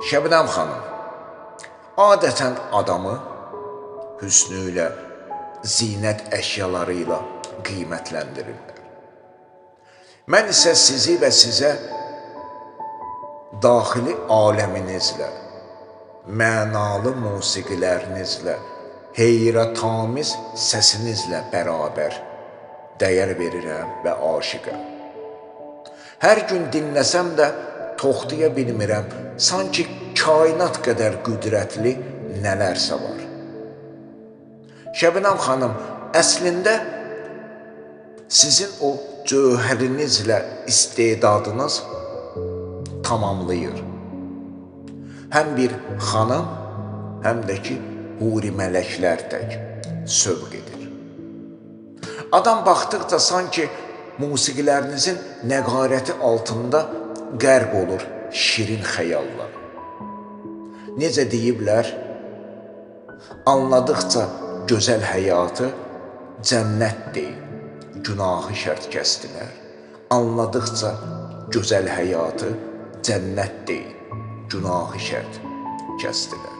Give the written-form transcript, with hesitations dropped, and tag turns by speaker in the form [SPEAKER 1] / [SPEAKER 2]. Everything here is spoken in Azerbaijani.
[SPEAKER 1] Şəbnəm xanım adətən adamı hüsnü ilə, zinət əşyaları ilə qiymətləndirirlər. Mən isə sizi və sizə daxili aləminizlə, mənalı musiqilərinizlə, heyrətamiz səsinizlə bərabər dəyər verirəm və aşiqəm. Hər gün dinləsəm də toxtaya bilmirəm, sanki kainat qədər qüdrətli nələrsə var. Şəbnəm xanım, əslində sizin o cövhərinizlə istedadınız tamamlayır. Həm bir xanım, həm də ki, huri mələklər tək sövq edir. Adam baxdıqca sanki musiqilərinizin nəqarəti altında qərq olur şirin xəyallar. Necə deyiblər, anladıqca gözəl həyatı cənnət deyil, günahı şərt kəsdilər. Anladıqca gözəl həyatı cənnət deyil, günahı şərt kəsdilər.